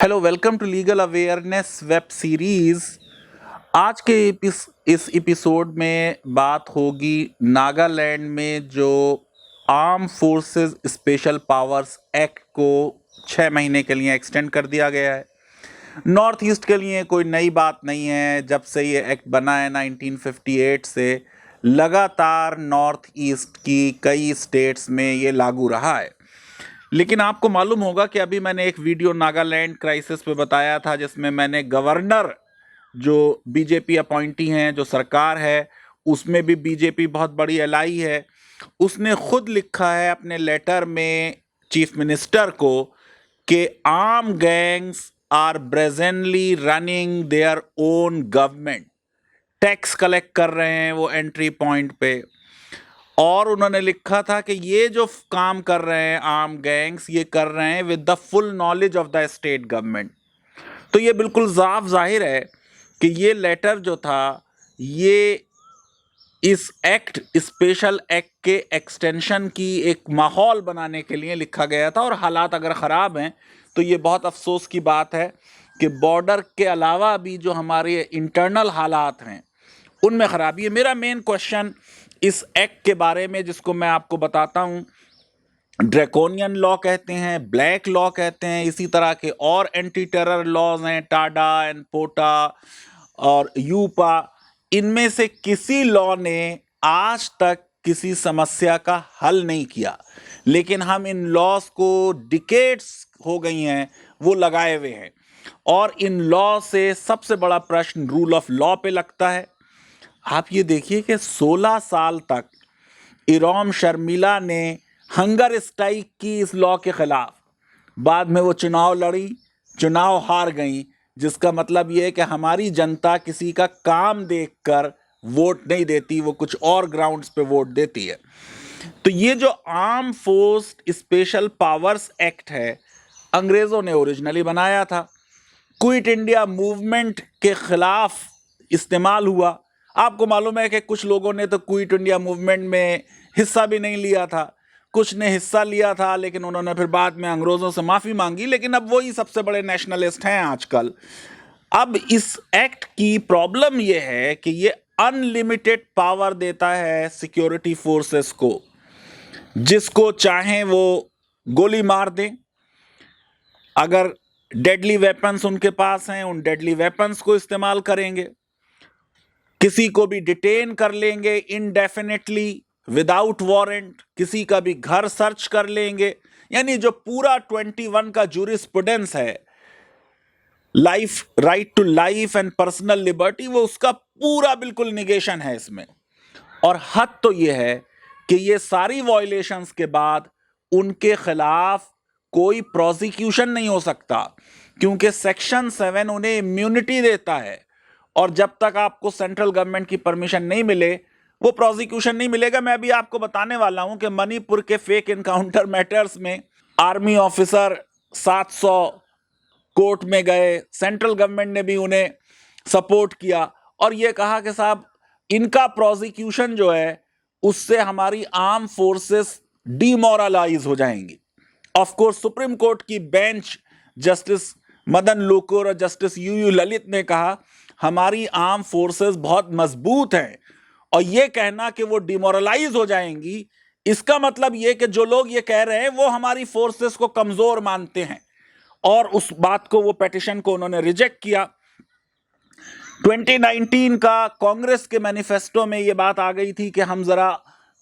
Hello, welcome to legal awareness web series. आज के इस एपिसोड में बात होगी नागालैंड में जो arm forces special powers act को 6 महीने के लिए एक्सटेंड कर दिया गया है। नॉर्थ ईस्ट के लिए कोई नई बात नहीं है। जब से ये एक्ट बना है 1958 से लगातार नॉर्थ ईस्ट की कई स्टेट्स में ये लागू रहा है। लेकिन आपको मालूम होगा कि अभी मैंने एक वीडियो नागालैंड क्राइसिस पे बताया था जिसमें मैंने गवर्नर जो बीजेपी अपॉइंटी हैं, जो सरकार है उसमें भी बीजेपी बहुत बड़ी एलाई है, उसने खुद लिखा है अपने लेटर में चीफ मिनिस्टर को कि arm gangs are presently running their own government. Tax collect कर रहे हैं वो एंट्री पॉइंट पे। और उन्होंने लिखा था कि ये जो काम कर रहे हैं आर्म गैंग्स, ये कर रहे हैं with the full knowledge of the state government. तो ये बिल्कुल साफ जाहिर है कि ये लेटर जो था ये इस एक्ट, स्पेशल एक्ट के एक्सटेंशन की एक माहौल बनाने के लिए लिखा गया था। और हालात अगर ख़राब हैं तो ये बहुत अफसोस की बात है कि बॉर्डर के अलावा भी जो हमारे इंटरनल हालात हैं उनमें ख़राबी है। मेरा मेन क्वेश्चन इस एक्ट के बारे में, जिसको मैं आपको बताता हूँ, ड्रैकोनियन लॉ कहते हैं, ब्लैक लॉ कहते हैं, इसी तरह के और एंटी टेरर लॉज हैं, टाडा एंड पोटा और यूपा। इनमें से किसी लॉ ने आज तक किसी समस्या का हल नहीं किया, लेकिन हम इन लॉज को डिकेड्स हो गई हैं वो लगाए हुए हैं। और इन लॉ से सबसे बड़ा प्रश्न रूल ऑफ लॉ पे लगता है। आप ये देखिए कि 16 साल तक इरोम शर्मिला ने हंगर स्ट्राइक की इस लॉ के खिलाफ। बाद में वो चुनाव लड़ी, चुनाव हार गई, जिसका मतलब ये है कि हमारी जनता किसी का काम देखकर वोट नहीं देती, वो कुछ और ग्राउंड्स पे वोट देती है। तो ये जो arm force special powers act है, अंग्रेजों ने ओरिजिनली बनाया था, क्विट इंडिया मूवमेंट के खिलाफ इस्तेमाल हुआ। आपको मालूम है कि कुछ लोगों ने तो क्विट इंडिया मूवमेंट में हिस्सा भी नहीं लिया था, कुछ ने हिस्सा लिया था, लेकिन उन्होंने फिर बाद में अंग्रेजों से माफ़ी मांगी। लेकिन अब वही सबसे बड़े नेशनलिस्ट हैं आजकल। अब इस एक्ट की प्रॉब्लम यह है कि ये अनलिमिटेड पावर देता है सिक्योरिटी फोर्सेस को, जिसको चाहें वो गोली मार दें। अगर डेडली वेपन्स उनके पास हैं, उन डेडली वेपन्स को इस्तेमाल करेंगे। किसी को भी डिटेन कर लेंगे इनडेफिनेटली विदाउट वारंट, किसी का भी घर सर्च कर लेंगे। यानी जो पूरा 21 का जूरिस्प्रूडेंस है, life, right to life and personal liberty, वो उसका पूरा बिल्कुल निगेशन है इसमें। और हद तो ये है कि ये सारी वायलेशंस के बाद उनके खिलाफ कोई प्रोसिक्यूशन नहीं हो सकता, क्योंकि सेक्शन 7 उन्हें इम्यूनिटी देता है। और जब तक आपको सेंट्रल गवर्नमेंट की परमिशन नहीं मिले वो प्रोसिक्यूशन नहीं मिलेगा। मैं अभी आपको बताने वाला हूं कि मणिपुर के फेक इनकाउंटर मैटर्स में आर्मी ऑफिसर 700 कोर्ट में गए, सेंट्रल गवर्नमेंट ने भी उन्हें सपोर्ट किया और यह कहा कि साहब इनका प्रोसिक्यूशन जो है उससे हमारी आर्म फोर्सेस डिमोरलाइज हो जाएंगी। ऑफ कोर्स सुप्रीम कोर्ट की बेंच जस्टिस मदन लोकुर और जस्टिस यू ललित ने कहा हमारी आर्म फोर्सेस बहुत मजबूत हैं, और यह कहना कि वो डिमोरलाइज हो जाएंगी, इसका मतलब यह कि जो लोग ये कह रहे हैं वो हमारी फोर्सेस को कमजोर मानते हैं। और उस बात को, वो पिटीशन को उन्होंने रिजेक्ट किया। 2019 का कांग्रेस के मैनिफेस्टो में यह बात आ गई थी कि हम जरा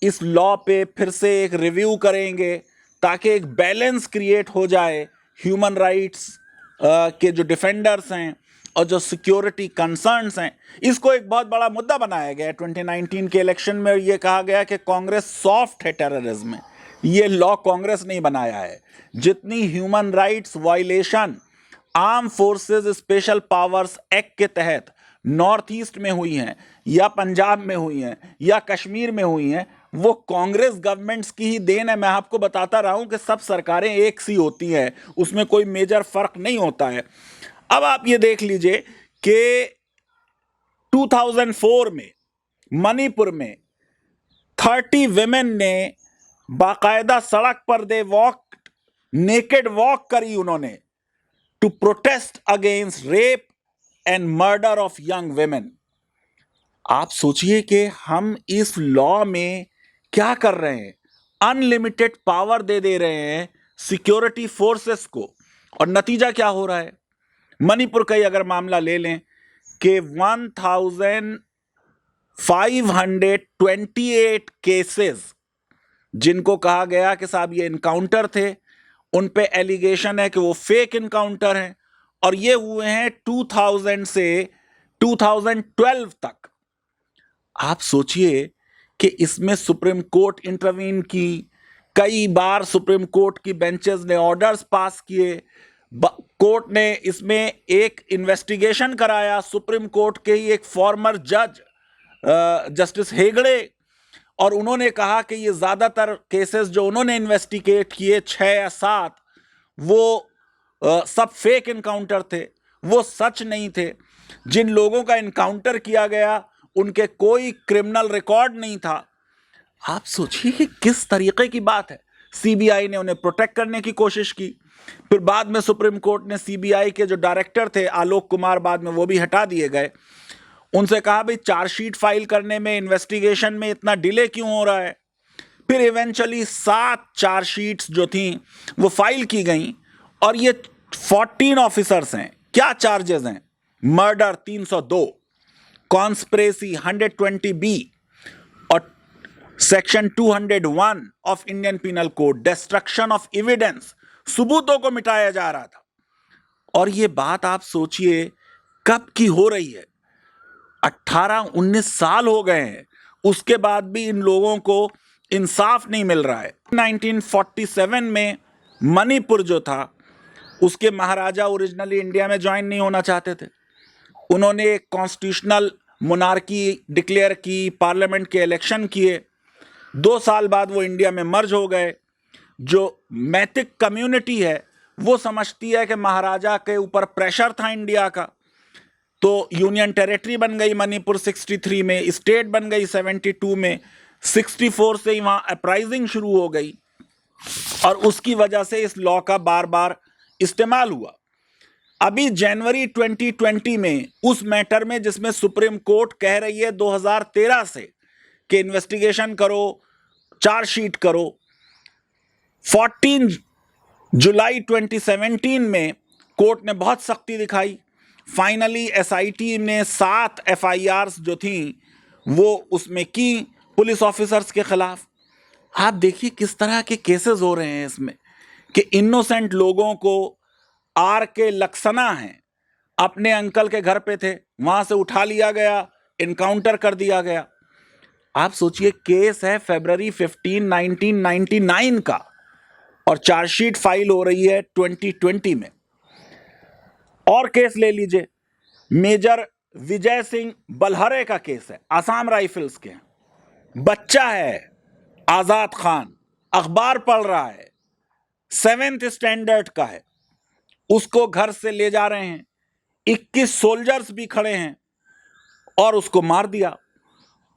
इस लॉ पे फिर से एक रिव्यू करेंगे ताकि एक बैलेंस क्रिएट हो जाए ह्यूमन राइट्स के जो डिफेंडर्स हैं और जो सिक्योरिटी कंसर्न्स हैं। इसको एक बहुत बड़ा मुद्दा बनाया गया। 2019 के इलेक्शन में यह कहा गया कि कांग्रेस सॉफ्ट है टेररिज्म में। ये लॉ कांग्रेस नहीं बनाया है। जितनी human rights violation arm forces special powers act के तहत नॉर्थ ईस्ट में हुई हैं, या पंजाब में हुई हैं, या कश्मीर में हुई हैं, वो कांग्रेस गवर्नमेंट्स की ही देन है। मैं आपको बताता रहा हूं कि सब सरकारें एक सी होती हैं, उसमें कोई मेजर फर्क नहीं होता है। अब आप ये देख लीजिए कि 2004 में मणिपुर में 30 विमेन ने बाकायदा सड़क पर दे वॉक, नेकेड वॉक करी उन्होंने to protest against rape and murder of young women. आप सोचिए कि हम इस लॉ में क्या कर रहे हैं, अनलिमिटेड पावर दे रहे हैं सिक्योरिटी फोर्सेस को, और नतीजा क्या हो रहा है। मणिपुर का ही अगर मामला ले लें कि 1528 केसेस जिनको कहा गया कि साहब ये इनकाउंटर थे, उन पे एलिगेशन है कि वो फेक इनकाउंटर हैं, और ये हुए हैं 2000 से 2012 तक। आप सोचिए कि इसमें सुप्रीम कोर्ट इंटरवीन की, कई बार सुप्रीम कोर्ट की बेंचेस ने ऑर्डर्स पास किए, कोर्ट ने इसमें एक इन्वेस्टिगेशन कराया, सुप्रीम कोर्ट के ही एक फॉर्मर जज जस्टिस हेगड़े, और उन्होंने कहा कि ये ज़्यादातर केसेस जो उन्होंने इन्वेस्टिगेट किए 6 या 7 वो सब फेक इनकाउंटर थे, वो सच नहीं थे। जिन लोगों का इनकाउंटर किया गया उनके कोई क्रिमिनल रिकॉर्ड नहीं था। आप सोचिए कि किस तरीके की बात है। सीबीआई ने उन्हें प्रोटेक्ट करने की कोशिश की, फिर बाद में सुप्रीम कोर्ट ने सीबीआई के जो डायरेक्टर थे आलोक कुमार, बाद में वो भी हटा दिए गए, उनसे कहा भाई चार्जशीट फाइल करने में, इन्वेस्टिगेशन में इतना डिले क्यों हो रहा है। फिर इवेंचुअली 7 चार्जशीट्स जो थी वो फाइल की गई, और ये 14 ऑफिसर्स हैं। क्या चार्जेस हैं? मर्डर 302, कॉन्स्पिरेसी 120B और section 201 of Indian penal code, destruction of evidence, सबूतों को मिटाया जा रहा था। और ये बात आप सोचिए कब की हो रही है, 18-19 साल हो गए हैं, उसके बाद भी इन लोगों को इंसाफ नहीं मिल रहा है। 1947 में मणिपुर जो था, उसके महाराजा ओरिजिनली इंडिया में ज्वाइन नहीं होना चाहते थे। उन्होंने एक कॉन्स्टिट्यूशनल मोनार्की डिक्लेयर की, पार्लियामेंट के इलेक्शन किए, 2 साल बाद वो इंडिया में मर्ज हो गए। जो मैथिक कम्युनिटी है वो समझती है कि महाराजा के ऊपर प्रेशर था इंडिया का, तो यूनियन टेरिटरी बन गई मणिपुर 63 में, स्टेट बन गई 72 में, 64 से ही वहां अपराइजिंग शुरू हो गई, और उसकी वजह से इस लॉ का बार बार इस्तेमाल हुआ। अभी जनवरी 2020 में उस मैटर में जिसमें सुप्रीम कोर्ट कह रही है 2013 से कि इन्वेस्टिगेशन करो, चार्जशीट करो, 14 जुलाई 2017 में कोर्ट ने बहुत सख्ती दिखाई। फाइनली एसआईटी ने 7 एफआईआर्स जो थी वो उसमें की पुलिस ऑफिसर्स के खिलाफ। आप देखिए किस तरह के केसेस हो रहे हैं इसमें कि इनोसेंट लोगों को, आर के लक्सना हैं, अपने अंकल के घर पे थे, वहां से उठा लिया गया, इनकाउंटर कर दिया गया। आप सोचिए केस है फरवरी 15, 1999 का, और चार्जशीट फाइल हो रही है 2020 में। और केस ले लीजिए, मेजर विजय सिंह बलहरे का केस है, आसाम राइफल्स के, बच्चा है आजाद खान, अखबार पढ़ रहा है, 7th स्टैंडर्ड का है, उसको घर से ले जा रहे हैं, 21 सोल्जर्स भी खड़े हैं और उसको मार दिया।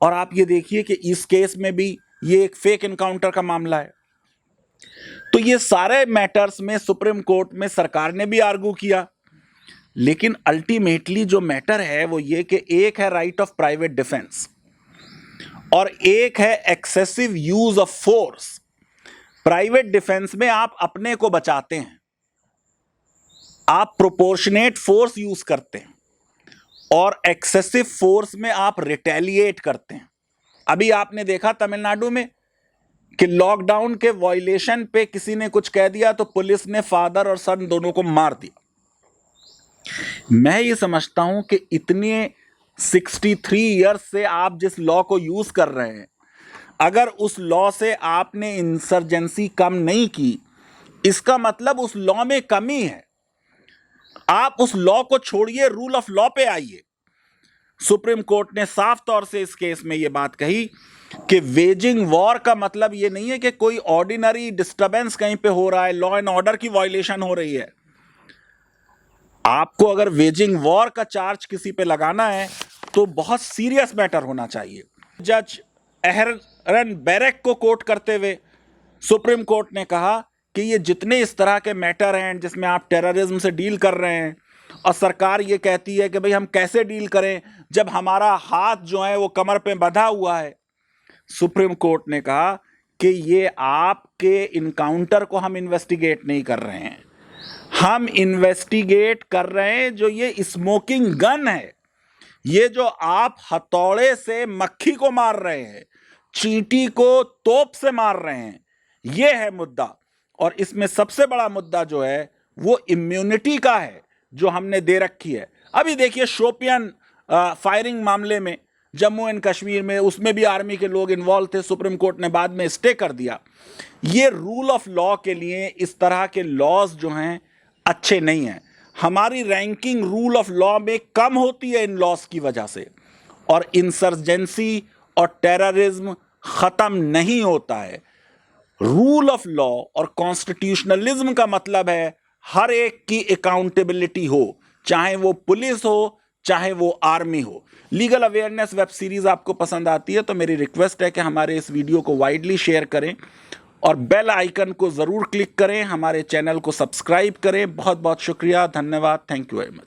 और आप ये देखिए कि इस केस में भी ये एक फेक इनकाउंटर का मामला है। तो ये सारे मैटर्स में सुप्रीम कोर्ट में सरकार ने भी आर्गू किया, लेकिन अल्टीमेटली जो मैटर है वो ये कि एक है राइट ऑफ प्राइवेट डिफेंस और एक है excessive use of force. Private defence में आप अपने को बचाते हैं, आप प्रोपोर्शनेट फोर्स यूज करते हैं, और एक्सेसिव फोर्स में आप रिटेलिएट करते हैं। अभी आपने देखा तमिलनाडु में कि लॉकडाउन के वायलेशन पे किसी ने कुछ कह दिया तो पुलिस ने फादर और सन दोनों को मार दिया। मैं ये समझता हूं कि इतने 63 ईयर्स से आप जिस लॉ को यूज कर रहे हैं, अगर उस लॉ से आपने इंसर्जेंसी कम नहीं की, इसका मतलब उस लॉ में कमी है। आप उस लॉ को छोड़िए, रूल ऑफ लॉ पे आइए। सुप्रीम कोर्ट ने साफ तौर से इस केस में यह बात कही कि वेजिंग वॉर का मतलब यह नहीं है कि कोई ऑर्डिनरी डिस्टरबेंस कहीं पे हो रहा है, लॉ एंड ऑर्डर की वायलेशन हो रही है। आपको अगर वेजिंग वॉर का चार्ज किसी पे लगाना है तो बहुत सीरियस मैटर होना चाहिए। जज एहरन बैरक को कोट करते हुए सुप्रीम कोर्ट ने कहा कि ये जितने इस तरह के मैटर हैं जिसमें आप टेररिज्म से डील कर रहे हैं और सरकार ये कहती है कि भाई हम कैसे डील करें जब हमारा हाथ जो है वो कमर पे बंधा हुआ है, सुप्रीम कोर्ट ने कहा कि ये आपके इनकाउंटर को हम इन्वेस्टिगेट नहीं कर रहे हैं, हम इन्वेस्टिगेट कर रहे हैं जो ये स्मोकिंग गन है, ये जो आप हथौड़े से मक्खी को मार रहे हैं, चींटी को तोप से मार रहे हैं, ये है मुद्दा। और इसमें सबसे बड़ा मुद्दा जो है वो इम्यूनिटी का है जो हमने दे रखी है। अभी देखिए शोपियन फायरिंग मामले में जम्मू एंड कश्मीर में, उसमें भी आर्मी के लोग इन्वॉल्व थे, सुप्रीम कोर्ट ने बाद में स्टे कर दिया। ये रूल ऑफ लॉ के लिए इस तरह के लॉज जो हैं अच्छे नहीं हैं। हमारी रैंकिंग रूल ऑफ लॉ में कम होती है इन लॉज की वजह से, और इंसर्जेंसी और टेररिज्म खत्म नहीं होता है। रूल ऑफ लॉ और कॉन्स्टिट्यूशनलिज्म का मतलब है हर एक की अकाउंटेबिलिटी हो, चाहे वो पुलिस हो चाहे वो आर्मी हो। लीगल अवेयरनेस वेब सीरीज आपको पसंद आती है तो मेरी रिक्वेस्ट है कि हमारे इस वीडियो को वाइडली शेयर करें और बेल आइकन को ज़रूर क्लिक करें, हमारे चैनल को सब्सक्राइब करें। बहुत बहुत शुक्रिया, धन्यवाद, थैंक यू वेरी मच।